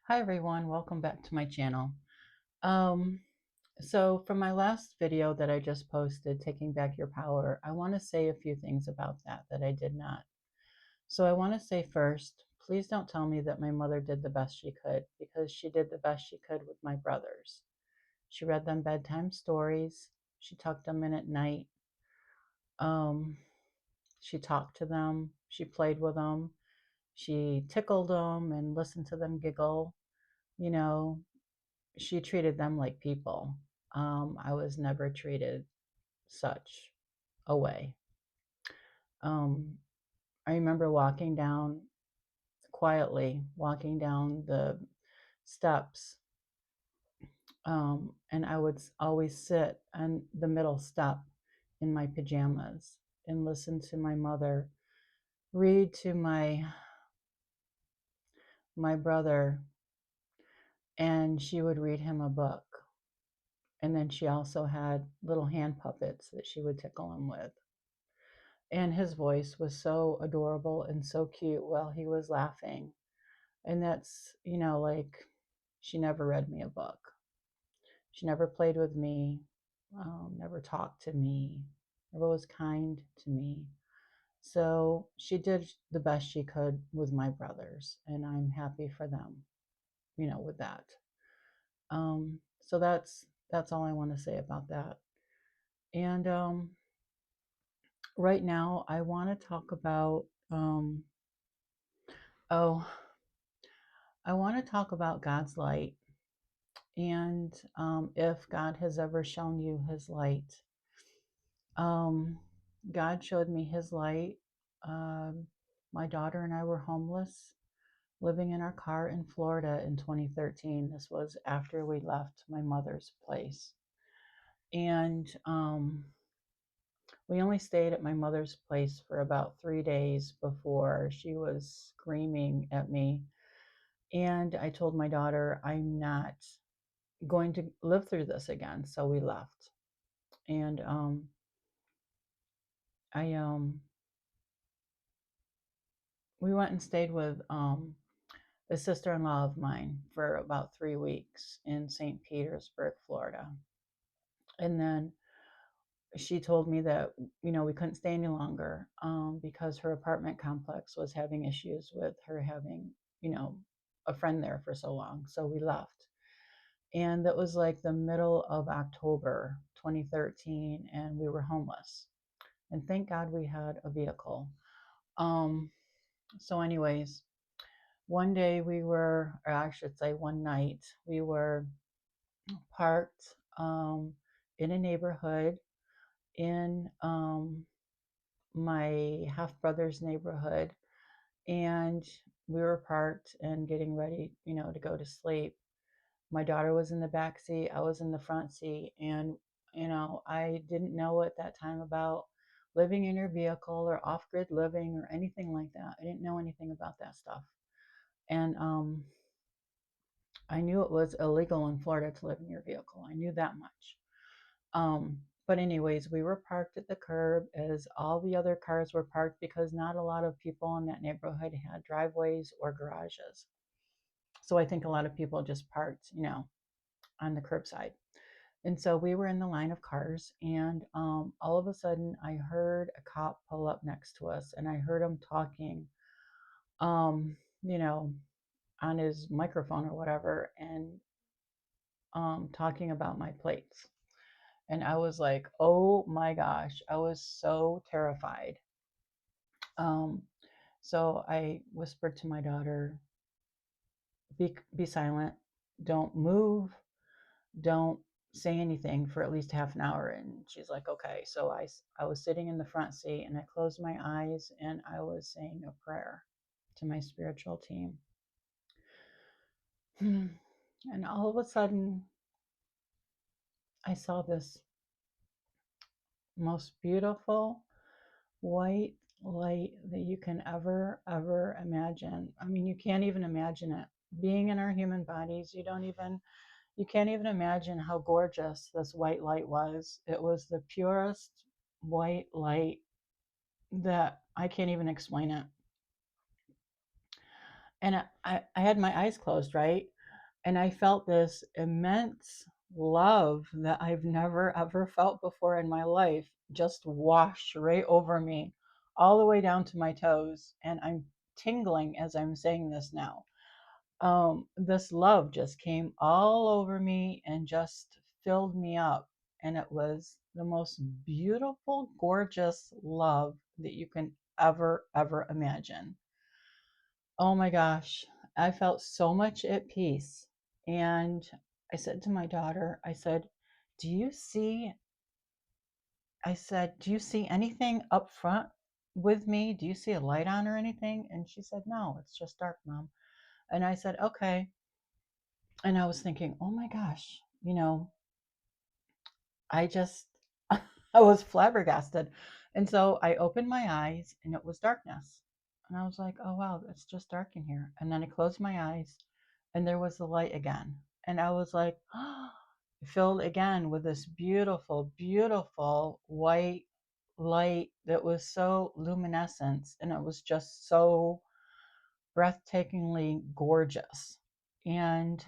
Hi everyone, welcome back to my channel. Um, so from my last video that I just posted, Taking Back Your Power, I want to say a few things about that I did not. So I want to say first, please don't tell me that my mother did the best she could, because she did the best she could with my brothers. She read them bedtime stories, she tucked them in at night, um, she talked to them, she played with them, she tickled them and listened to them giggle. You know, she treated them like people. I was never treated such a way. Um, I remember walking down the steps, and I would always sit on the middle step in my pajamas and listen to my mother read to my brother, and she would read him a book. And then she also had little hand puppets that she would tickle him with. And his voice was so adorable and so cute while he was laughing. And that's, like, she never read me a book. She never played with me, never talked to me, never was kind to me. So she did the best she could with my brothers, and I'm happy for them, with that. So that's all I want to say about that. And right now, I want to talk about oh, I want to talk about God's light, and if God has ever shown you his light. Um, God showed me his light. Um, my daughter and I were homeless, living in our car in Florida in 2013. This was after we left my mother's place. And we only stayed at my mother's place for about 3 days before she was screaming at me. And I told my daughter, I'm not going to live through this again. So we left. And I we went and stayed with a sister-in-law of mine for about 3 weeks in St. Petersburg, Florida. And then she told me that we couldn't stay any longer, because her apartment complex was having issues with her having you know a friend there for so long. So we left, and that was like the middle of October 2013, and we were homeless. And thank God we had a vehicle. Um, so, anyways, one day or I should say one night, we were parked in a neighborhood in my half brother's neighborhood, and we were parked and getting ready, to go to sleep. My daughter was in the back seat, I was in the front seat, and I didn't know at that time about living in your vehicle or off-grid living or anything like that. I didn't know anything about that stuff. And I knew it was illegal in Florida to live in your vehicle. I knew that much. But anyways, we were parked at the curb as all the other cars were parked, because not a lot of people in that neighborhood had driveways or garages. So I think a lot of people just parked, on the curbside. And so we were in the line of cars, and all of a sudden I heard a cop pull up next to us, and I heard him talking, um, you know, on his microphone or whatever, and talking about my plates. And I was like, oh my gosh, I was so terrified. Um, so I whispered to my daughter, be silent, don't move, don't say anything for at least half an hour. And she's like, okay. So I was sitting in the front seat, and I closed my eyes, and I was saying a prayer to my spiritual team. And all of a sudden, I saw this most beautiful white light that you can ever imagine. I mean, you can't even imagine it. Being in our human bodies, you can't even imagine how gorgeous this white light was. It was the purest white light that I can't even explain it. And I had my eyes closed, right? And I felt this immense love that I've never ever felt before in my life just wash right over me, all the way down to my toes. And I'm tingling as I'm saying this now. This love just came all over me and just filled me up. And it was the most beautiful, gorgeous love that you can ever imagine. Oh my gosh, I felt so much at peace. And I said to my daughter, I said, Do you see? I said, Do you see anything up front with me? Do you see a light on or anything? And she said, No, it's just dark, Mom. And I said, Okay. And I was thinking, Oh my gosh, I just, I was flabbergasted. And so I opened my eyes and it was darkness. And I was like, oh, wow, it's just dark in here. And then I closed my eyes and there was the light again. And I was like, oh, filled again with this beautiful, beautiful white light that was so luminescent. And it was just so breathtakingly gorgeous. And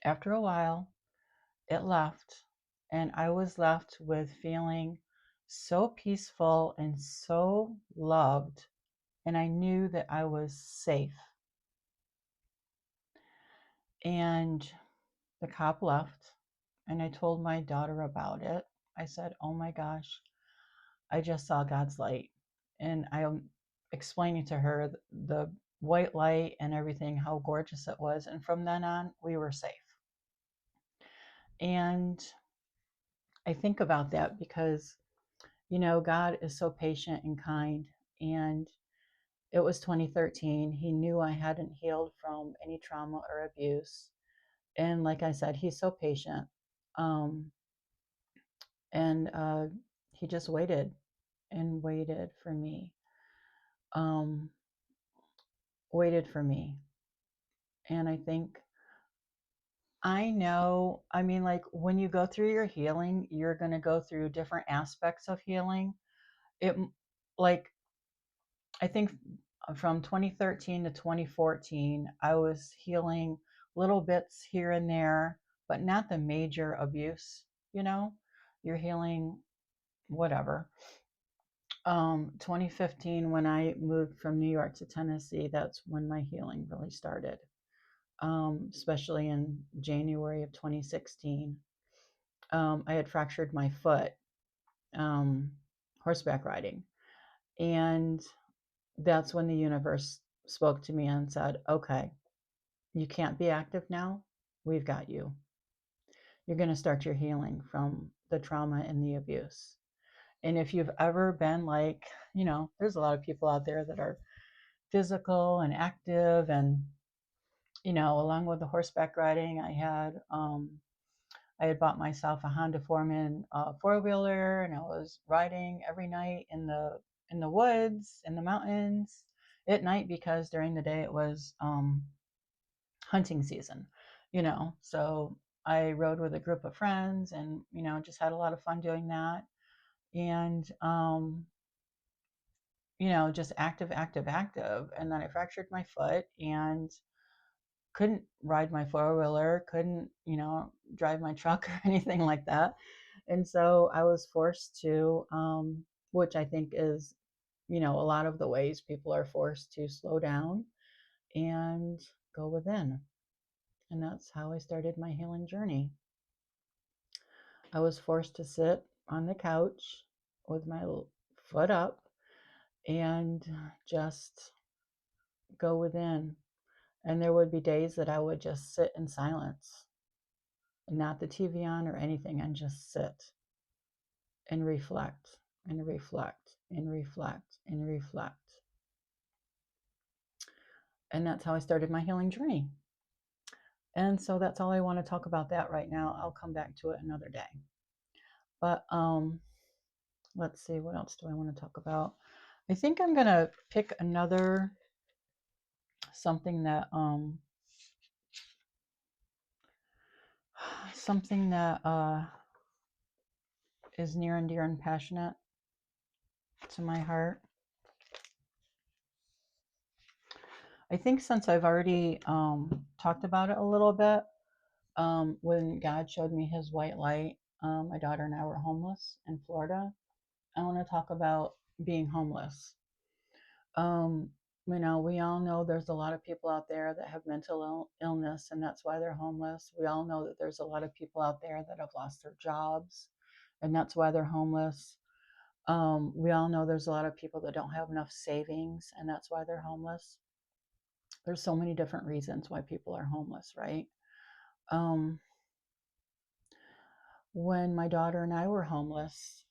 after a while, it left, and I was left with feeling so peaceful and so loved, and I knew that I was safe. And the cop left, and I told my daughter about it. I said, Oh my gosh, I just saw God's light. And I'm explaining to her the white light and everything, how gorgeous it was. And from then on, we were safe. And I think about that because God is so patient and kind. And it was 2013. He knew I hadn't healed from any trauma or abuse. And like I said, he's so patient. Um, and he just waited and waited for me. Um, waited for me. And I know, I mean, like when you go through your healing, you're going to go through different aspects of healing. It, like, I think from 2013 to 2014, I was healing little bits here and there, but not the major abuse, you know? You're healing whatever. 2015, when I moved from New York to Tennessee, that's when my healing really started, especially in January of 2016. I had fractured my foot um, horseback riding. And that's when the universe spoke to me and said, Okay, you can't be active now. We've got you. You're going to start your healing from the trauma and the abuse. And if you've ever been like, there's a lot of people out there that are physical and active. And, along with the horseback riding, I had bought myself a Honda Foreman four-wheeler, and I was riding every night in the woods, in the mountains at night, because during the day it was hunting season, So I rode with a group of friends and, just had a lot of fun doing that. And, just active, active, active. And then I fractured my foot and couldn't ride my four wheeler, couldn't, drive my truck or anything like that. And so I was forced to, which I think is, a lot of the ways people are forced to slow down and go within. And that's how I started my healing journey. I was forced to sit on the couch with my foot up and just go within. And there would be days that I would just sit in silence, not the TV on or anything, and just sit and reflect and reflect and reflect and reflect. And that's how I started my healing journey. And so that's all I want to talk about that right now. I'll come back to it another day. But let's see, what else do I want to talk about? I think I'm gonna pick another something that something that is near and dear and passionate to my heart. I think since I've already talked about it a little bit, when God showed me his white light, my daughter and I were homeless in Florida. I want to talk about being homeless. Um, we all know there's a lot of people out there that have mental illness, and that's why they're homeless. We all know that there's a lot of people out there that have lost their jobs, and that's why they're homeless. We all know there's a lot of people that don't have enough savings, and that's why they're homeless. There's so many different reasons why people are homeless, right? Um, when my daughter and I were homeless,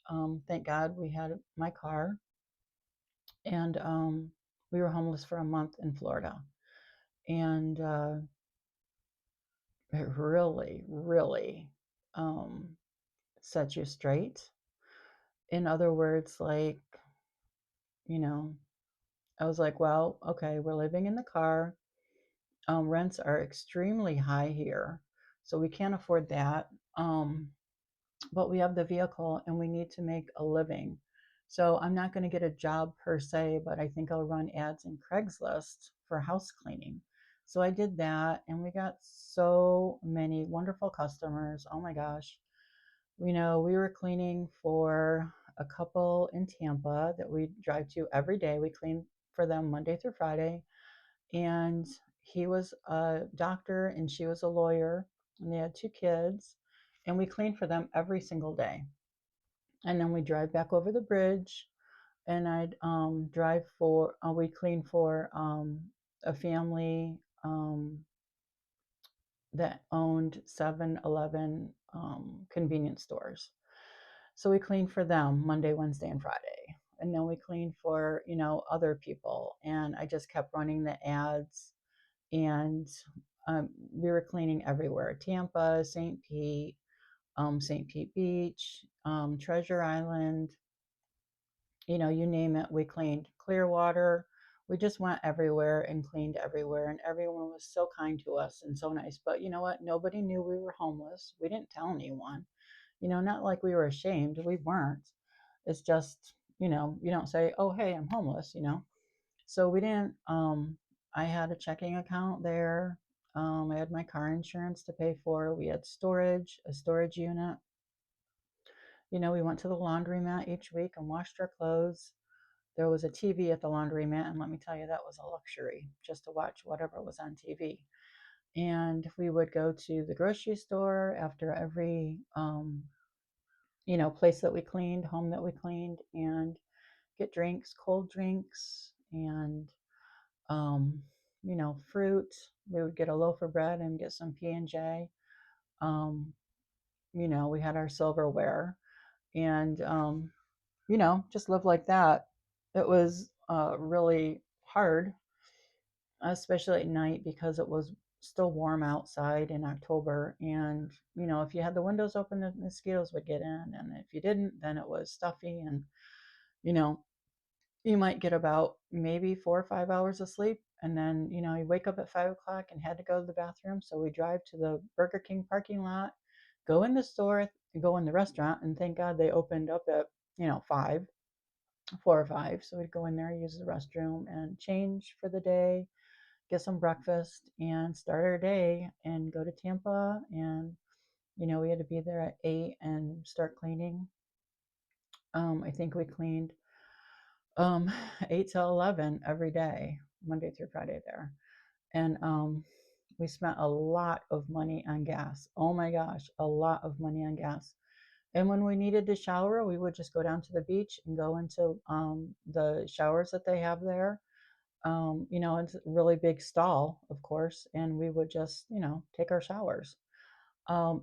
thank God we had my car, and we were homeless for a month in Florida. And it really, really um, sets you straight. In other words, like, you know, I was like, well, okay, we're living in the car. Rents are extremely high here, so we can't afford that. Um, but we have the vehicle and we need to make a living. So I'm not going to get a job per se, but I think I'll run ads in Craigslist for house cleaning. So I did that and we got so many wonderful customers. Oh my gosh. We were cleaning for a couple in Tampa that we drive to every day. We clean for them Monday through Friday. And he was a doctor and she was a lawyer, and they had two kids. And we cleaned for them every single day. And then we drive back over the bridge, and I'd we clean for a family that owned 7-Eleven convenience stores. So we cleaned for them Monday, Wednesday, and Friday. And then we cleaned for, other people. And I just kept running the ads. And we were cleaning everywhere: Tampa, St. Pete Beach, Treasure Island, you name it, we cleaned. Clearwater. We just went everywhere and cleaned everywhere, and everyone was so kind to us and so nice. But you know what? Nobody knew we were homeless. We didn't tell anyone. Not like we were ashamed. We weren't. It's just, you don't say, "Oh, hey, I'm homeless," So we didn't. I had a checking account there. I had my car insurance to pay for. We had a storage unit. We went to the laundromat each week and washed our clothes. There was a TV at the laundromat, and let me tell you, that was a luxury just to watch whatever was on TV. And we would go to the grocery store after every, place that we cleaned, home that we cleaned, and get drinks, cold drinks, and fruit. We would get a loaf of bread and get some P&J. Um, we had our silverware, and just live like that. It was really hard, especially at night, because it was still warm outside in October. And if you had the windows open, the mosquitoes would get in, and if you didn't, then it was stuffy. And you know you might get about maybe 4 or 5 hours of sleep, and then you wake up at 5 o'clock and had to go to the bathroom. So we drive to the Burger King parking lot, go in the store, go in the restaurant, and thank God they opened up at 5, 4 or 5. So we'd go in there, use the restroom, and change for the day, get some breakfast, and start our day and go to Tampa. And we had to be there at 8 and start cleaning. I think we cleaned um, 8 to 11 every day, Monday through Friday there. And we spent a lot of money on gas. Oh my gosh, a lot of money on gas. And when we needed to shower, we would just go down to the beach and go into the showers that they have there. It's a really big stall, of course, and we would just, take our showers.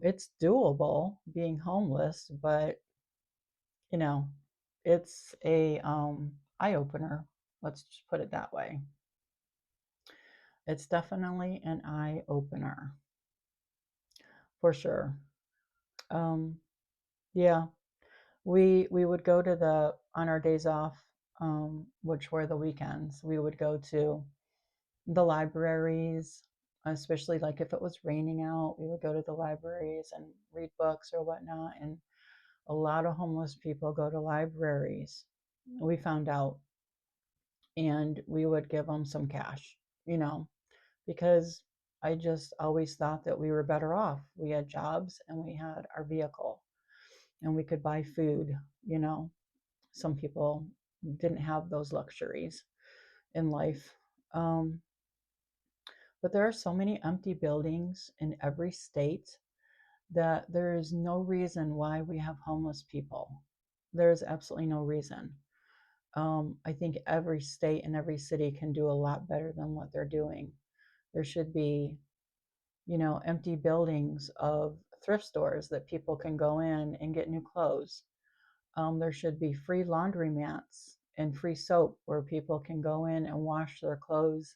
It's doable being homeless, but you know, it's a eye opener. Let's just put it that way. It's definitely an eye opener for sure. Um, yeah, we would go to the on our days off, which were the weekends. We would go to the libraries, especially like if it was raining out. We would go to the libraries and read books or whatnot. And a lot of homeless people go to libraries. We found out, and we would give them some cash. you know, because I just always thought that we were better off. We had jobs and we had our vehicle and we could buy food, you know. Some people didn't have those luxuries in life. Um, but there are so many empty buildings in every state that there is no reason why we have homeless people. There is absolutely no reason. I think every state and every city can do a lot better than what they're doing. There should be, you know, empty buildings of thrift stores that people can go in and get new clothes. There should be free laundromats and free soap where people can go in and wash their clothes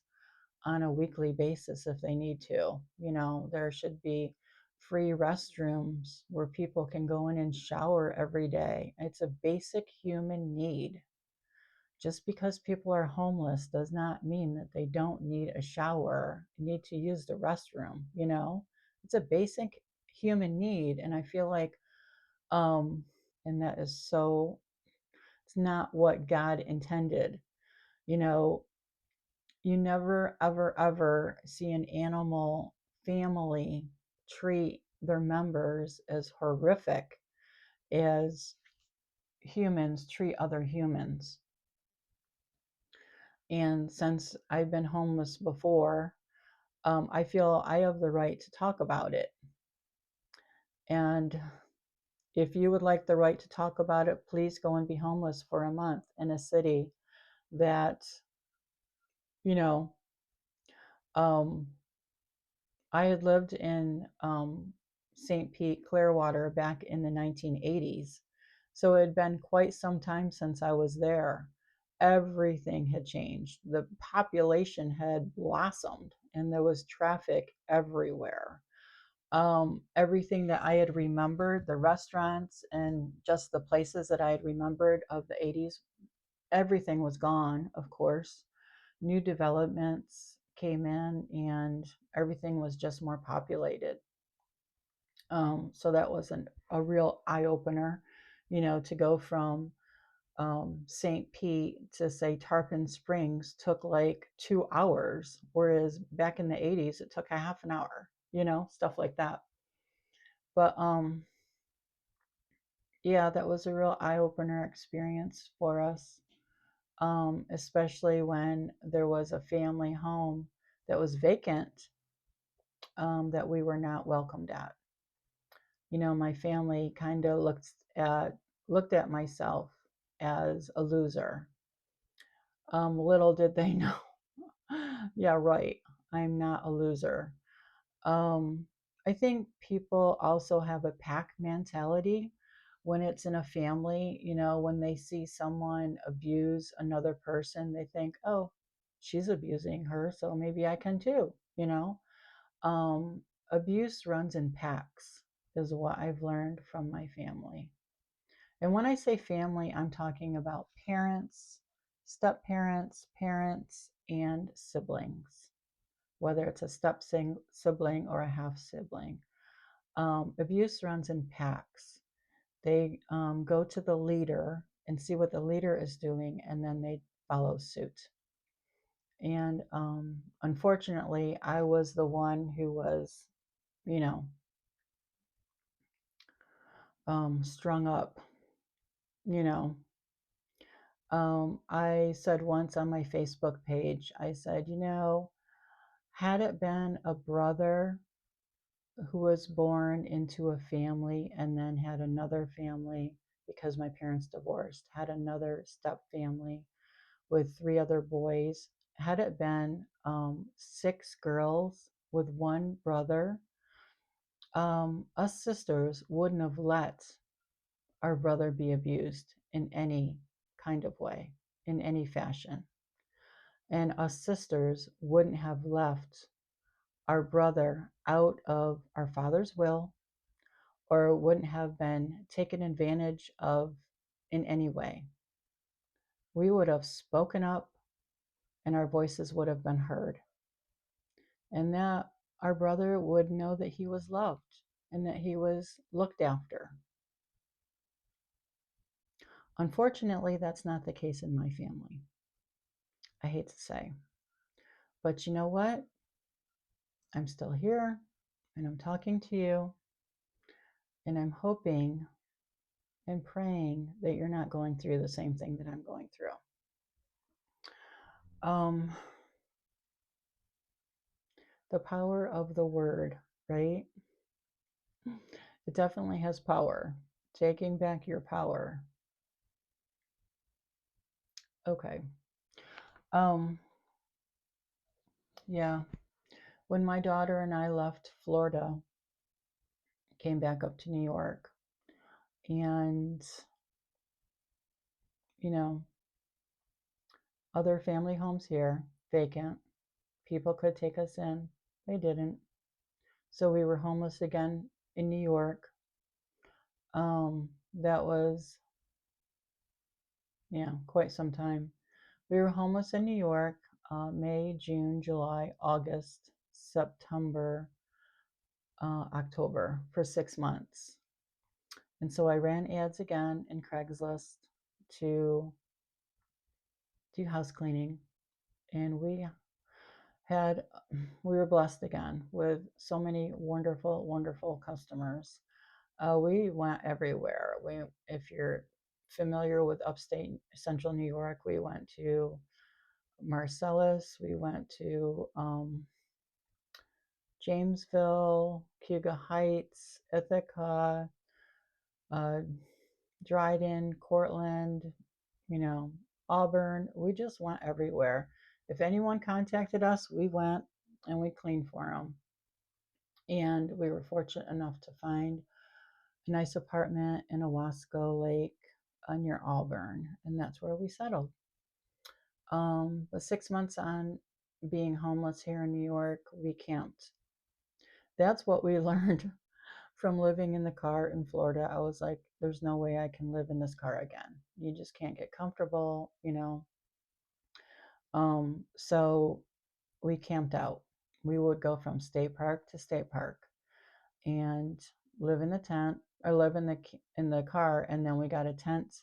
on a weekly basis if they need to. You know, there should be free restrooms where people can go in and shower every day. It's a basic human need. Just because people are homeless does not mean that they don't need a shower, need to use the restroom, you know? It's a basic human need. And I feel like, um, and that is so, it's not what God intended. You know, you never, ever, ever see an animal family treat their members as horrific as humans treat other humans. And since I've been homeless before, I feel I have the right to talk about it. And if you would like the right to talk about it, please go and be homeless for a month in a city that, you know, um, I had lived in St. Pete, Clearwater back in the 1980s. So it had been quite some time since I was there. Everything had changed. The population had blossomed and there was traffic everywhere. Everything that I had remembered, the restaurants and just the places that I had remembered of the 80s, everything was gone, of course. New developments came in and everything was just more populated. So that was a real eye opener, you know, to go from St. Pete to say Tarpon Springs took like 2 hours, whereas back in the 80s it took a half an hour, you know, stuff like that. But yeah, that was a real eye opener experience for us, especially when there was a family home that was vacant, that we were not welcomed at. You know, my family kind of looked at myself as a loser. Little did they know. Yeah, right. I'm not a loser. Um, I think people also have a pack mentality when it's in a family. You know, when they see someone abuse another person, they think, oh, she's abusing her, so maybe I can too, you know? Um, Abuse runs in packs, is what I've learned from my family. And when I say family, I'm talking about parents, step parents, parents, and siblings, whether it's a step sibling or a half sibling. Abuse runs in packs. They go to the leader and see what the leader is doing, and then they follow suit. And unfortunately, I was the one who was, you know, strung up, you know. I said once on my Facebook page, I said, you know, had it been a brother who was born into a family and then had another family because my parents divorced, had another step family with three other boys, had it been six girls with one brother, us sisters wouldn't have let our brother be abused in any kind of way, in any fashion. And us sisters wouldn't have left our brother out of our father's will or wouldn't have been taken advantage of in any way. We would have spoken up and our voices would have been heard. And that our brother would know that he was loved and that he was looked after. Unfortunately, that's not the case in my family. I hate to say. But you know what? I'm still here and I'm talking to you, and I'm hoping and praying that you're not going through the same thing that I'm going through. Um, the power of the word, right? It definitely has power. Taking back your power. Okay. Um, yeah. When my daughter and I left Florida, came back up to New York, and you know, other family homes here, vacant. People could take us in. They didn't. So we were homeless again in New York. That was, yeah, quite some time. We were homeless in New York, May, June, July, August, September, October, for 6 months. And so I ran ads again in Craigslist to do house cleaning. And had, we were blessed again with so many wonderful, wonderful customers. We went everywhere. If you're familiar with upstate central New York, we went to Marcellus, we went to Jamesville, Cuba Heights, Ithaca, uh, Dryden, Cortland, you know, Auburn. We just went everywhere. If anyone contacted us, we went and we cleaned for them. And we were fortunate enough to find a nice apartment in Owasco Lake near Auburn, and that's where we settled. But 6 months on being homeless here in New York, we camped. That's what we learned from living in the car in Florida. I was like, there's no way I can live in this car again. You just can't get comfortable, you know. So we camped out. We would go from state park to state park and live in the tent or live in the car, and then we got a tent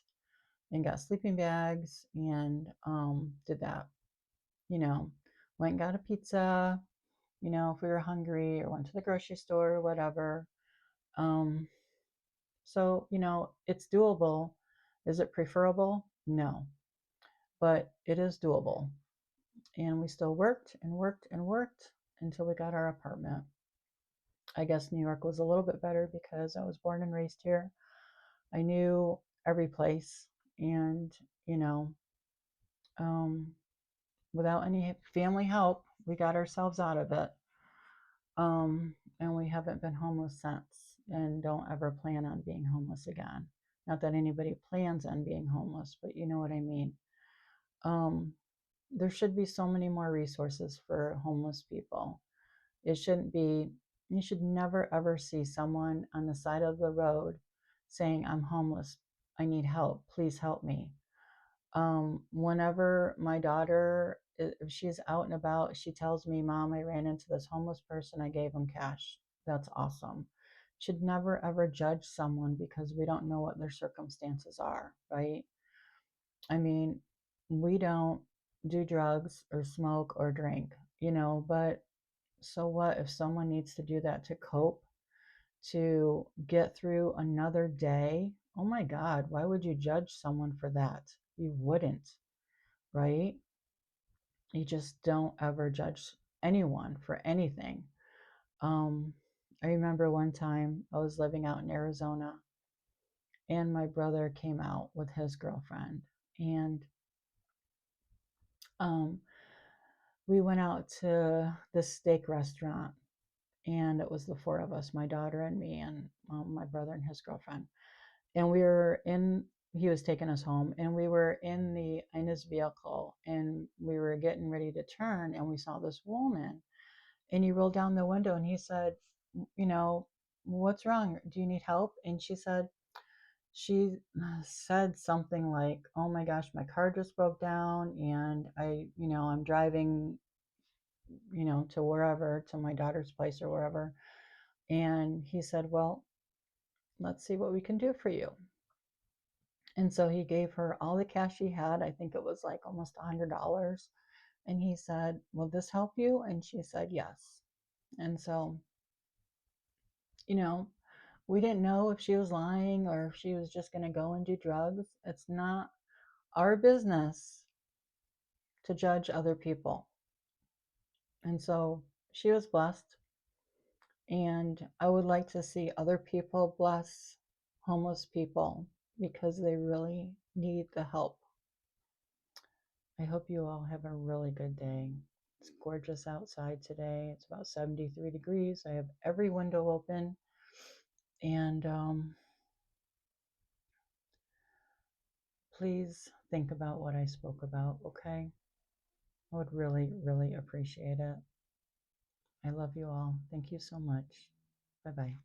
and got sleeping bags and did that. You know, went and got a pizza. You know, if we were hungry or went to the grocery store or whatever. Um, so you know, it's doable. Is it preferable? No, but it is doable. And we still worked and worked and worked until we got our apartment. I guess New York was a little bit better because I was born and raised here. I knew every place, and you know, um, without any family help, we got ourselves out of it. And we haven't been homeless since, and don't ever plan on being homeless again. Not that anybody plans on being homeless, but you know what I mean. Um, there should be so many more resources for homeless people. It shouldn't be, you should never ever see someone on the side of the road saying, I'm homeless, I need help, please help me. Whenever my daughter, if she's out and about, she tells me, Mom, I ran into this homeless person, I gave him cash. That's awesome. Should never ever judge someone because we don't know what their circumstances are, right? I mean, we don't do drugs or smoke or drink, you know, but so what if someone needs to do that to cope, to get through another day? Oh my God, why would you judge someone for that? You wouldn't, right? You just don't ever judge anyone for anything. Um, I remember one time I was living out in Arizona, and my brother came out with his girlfriend, and um, we went out to this steak restaurant, and it was the four of us, my daughter and me, and my brother and his girlfriend. And we were in, he was taking us home, and we were in his vehicle, and we were getting ready to turn, and we saw this woman, and he rolled down the window and he said, you know, what's wrong? Do you need help? And she said something like, oh my gosh, my car just broke down, and I'm driving, to wherever, to my daughter's place or wherever. And he said, well, let's see what we can do for you. And so he gave her all the cash he had. I think it was like almost $100. And he said, "Will this help you?" And she said, "Yes." And so, you know, we didn't know if she was lying or if she was just going to go and do drugs. It's not our business to judge other people. And so she was blessed. And I would like to see other people bless homeless people because they really need the help. I hope you all have a really good day. It's gorgeous outside today. It's about 73 degrees. I have every window open. And please think about what I spoke about, okay? I would really, really appreciate it. I love you all. Thank you so much. Bye bye.